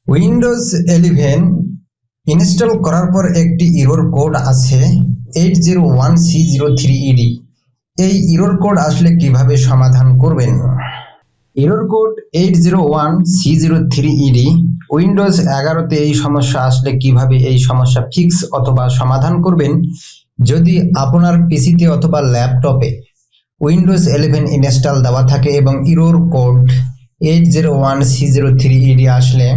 Windows 11 install করার পর একটি এরর কোড আছে 801c03ed। এই এরর কোড আসলে কিভাবে সমাধান করবেন? এরর কোড 801c03ed উইন্ডোজ 11 তে এই সমস্যা আসলে কিভাবে এই সমস্যা ফিক্স অথবা সমাধান করবেন? যদি আপনার পিসিতে অথবা ল্যাপটপে উইন্ডোজ 11 ইনস্টল দেওয়া থাকে এবং এরর কোড 801c03ed আসলে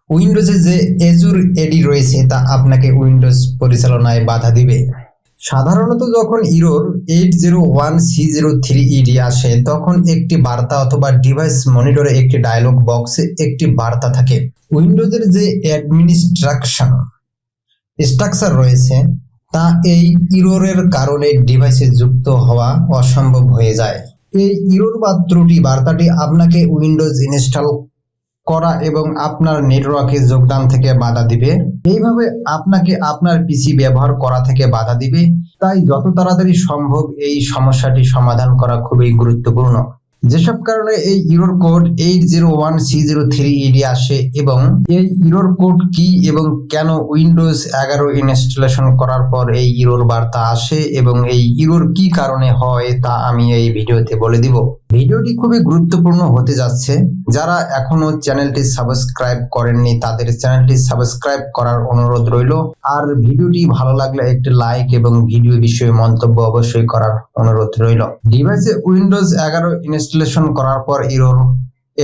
উইন্ডোজে যে এজুর এডি রয়েছে তা আপনাকে উইন্ডোজ পরিচালনায় বাধা দিবে। সাধারণত যখন এরর 801c03ed আসে তখন একটি বার্তা অথবা ডিভাইস মনিটরে একটি ডায়লগ বক্সে একটি বার্তা থাকে। উইন্ডোজের যে স্ট্রাকচার রয়েছে তা এই এররের কারণে ডিভাইসে যুক্ত হওয়া অসম্ভব হয়ে যায়। এই এরর বা ত্রুটি বার্তাটি আপনাকে উইন্ডোজ ইনস্টল করা এবং আপনার নেটওয়ার্কে যোগদান থেকে বাধা দিবে। এইভাবে আপনাকে আপনার পিসি ব্যবহার করা থেকে বাধা দিবে। তাই যত তাড়াতাড়ি সম্ভব এই সমস্যাটি সমাধান করা খুবই গুরুত্বপূর্ণ। যেসব কারণে এই এরর কোড 801c03ed আসে এবং এই এরর কোড কি এবং কেন উইন্ডোজ 11 ইনস্টলেশন করার পর এই এরর বার্তা আসে এবং এই এরর কি কারণে হয় তা আমি এই ভিডিওতে বলে দিব। ভিডিওটি খুবই গুরুত্বপূর্ণ হতে যাচ্ছে। যারা এখনো চ্যানেলটি সাবস্ক্রাইব করেননি তাদের চ্যানেলটি সাবস্ক্রাইব করার অনুরোধ রইল। আর ভিডিওটি ভালো লাগলে একটি লাইক এবং ভিডিও বিষয়ে মন্তব্য অবশ্যই করার অনুরোধ রইল। ডিভাইসে উইন্ডোজ 11 ইনস্টলেশন করার পর এরর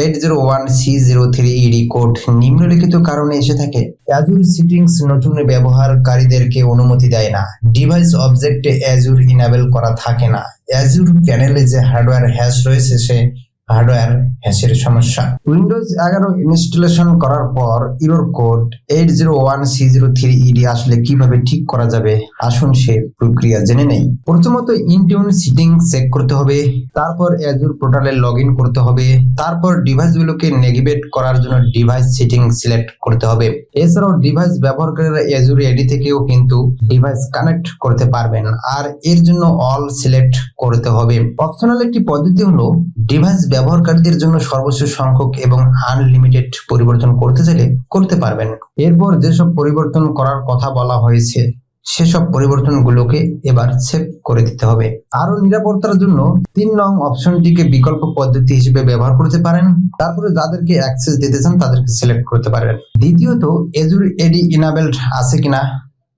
801c03ed কোড নিম্নলিখিত কারণে এসে থাকে। অ্যাজুর সেটিংস নতুন ব্যবহারকারীদেরকে অনুমতি দেয় না। ডিভাইস অবজেক্টে অ্যাজুর ইনেবল করা থাকে না। অ্যাজুর প্যানেলে যে হার্ডওয়্যার হ্যাশ রয়েছে সে হার্ডওয়্যার হ্যাশের সমস্যা। উইন্ডোজ 11 ইনস্টলেশন করার পর এরর কোড 801c03ed আসলে কিভাবে ঠিক করা যাবে আসুন সে প্রক্রিয়া জেনে নেই। প্রথমত ইনটিউন সেটিং চেক করতে হবে, তারপর অ্যাজুর পোর্টালে লগইন করতে হবে, তারপর ডিভাইসগুলোকে নেভিগেট করার জন্য ডিভাইস সেটিং সিলেক্ট করতে হবে। এছাড়াও ডিভাইস ব্যবহারকারীরা অ্যাজুর এডি থেকেও কিন্তু ডিভাইস কানেক্ট করতে পারবেন আর এর জন্য অল সিলেক্ট করতে হবে। অপশনাল একটি পদ্ধতি হলো ডিভাইস ব্যবহারকারীদের জন্য সর্বোচ্চ সংখ্যক এবং আনলিমিটেড পরিবর্তন করতে চাইলে করতে পারবেন। এরপর যেসব পরিবর্তন করার কথা বলা হয়েছে সেসব পরিবর্তনগুলোকে এবার সেভ করে দিতে হবে। আরো নিরাপত্তার জন্য 3 নং অপশনটিকে বিকল্প পদ্ধতি হিসেবে ব্যবহার করতে পারেন। তারপরে যাদেরকে অ্যাক্সেস দিতে চান তাদেরকে সিলেক্ট করতে পারবেন। দ্বিতীয়ত এজুর এডি ইনেবলড আছে কিনা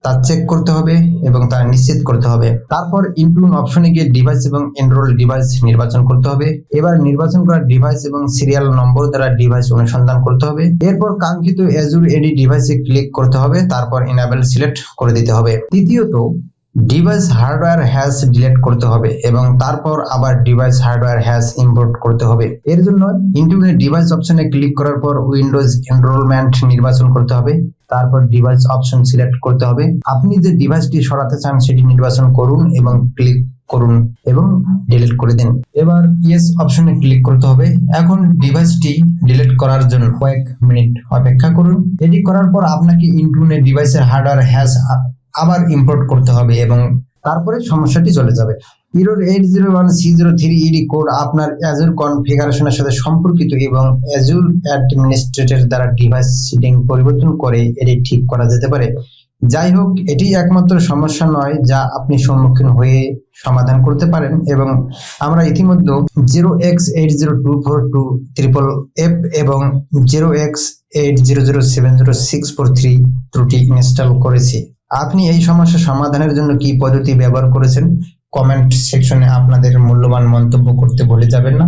তা চেক করতে হবে এবং তা নিশ্চিত করতে হবে। তারপর ইনটিউন অপশনে গিয়ে ডিভাইস এবং এনরোল ডিভাইস নির্বাচন করতে হবে। এবার নির্বাচন করা ডিভাইস এবং সিরিয়াল নম্বর দ্বারা ডিভাইস অনুসন্ধান করতে হবে। এরপর কাঙ্ক্ষিত অ্যাজুর এডি ডিভাইসে ক্লিক করতে হবে, তারপর ইনেবল সিলেক্ট করে দিতে হবে। তৃতীয়ত ডিভাইস হার্ডওয়্যার হ্যাশ ডিলিট করতে হবে এবং তারপর আবার ডিভাইস হার্ডওয়্যার হ্যাশ ইম্পোর্ট করতে হবে। এর জন্য ইনটিউনে ডিভাইস অপশনে ক্লিক করার পর উইন্ডোজ এনরোলমেন্ট নির্বাচন করতে হবে, তারপর ডিভাইস অপশন সিলেক্ট করতে হবে। আপনি যে ডিভাইসটি সরাতে চান সেটি নির্বাচন করুন এবং ক্লিক করুন এবং ডিলিট করে দিন। এবার ইয়েস অপশনে ক্লিক করতে হবে। এখন ডিভাইসটি ডিলিট করার জন্য কয়েক মিনিট অপেক্ষা করুন। এটি করার পর আপনাকে ইনটিউনে ডিভাইসের হার্ডওয়্যার হ্যাশ আবার ইম্পোর্ট করতে হবে এবং তারপরে সমস্যাটি চলে যাবে। এরর 801c03ed কোড আপনার অ্যাজুর কনফিগারেশনের সাথে সম্পর্কিত এবং অ্যাজুর অ্যাডমিনিস্ট্রেটর দ্বারা ডিভাইস সেটিং পরিবর্তন করে এটি ঠিক করা যেতে পারে। যাই হোক, এটি একমাত্র সমস্যা নয় যা আপনি সম্মুখীন হয়ে সমাধান করতে পারেন এবং আমরা ইতিমধ্যে 0x802422FFF এবং 0x80070643 ত্রুটি ইনস্টল করেছি। আপনি এই সমস্যা সমাধানের জন্য কি পদ্ধতি ব্যবহার করেছেন কমেন্ট সেকশনে আপনাদের মূল্যবান মন্তব্য করতে ভুলে যাবেন না।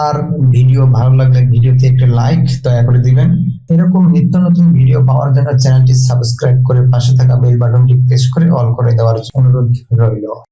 আর ভিডিও ভালো লাগলে ভিডিওতে একটা লাইক দয়া করে দিবেন। এরকম নিত্য নতুন ভিডিও পাওয়ার জন্য চ্যানেলটি সাবস্ক্রাইব করে পাশে থাকা বেল বাটনটি প্রেস করে অল করে দেওয়ার অনুরোধ রইল।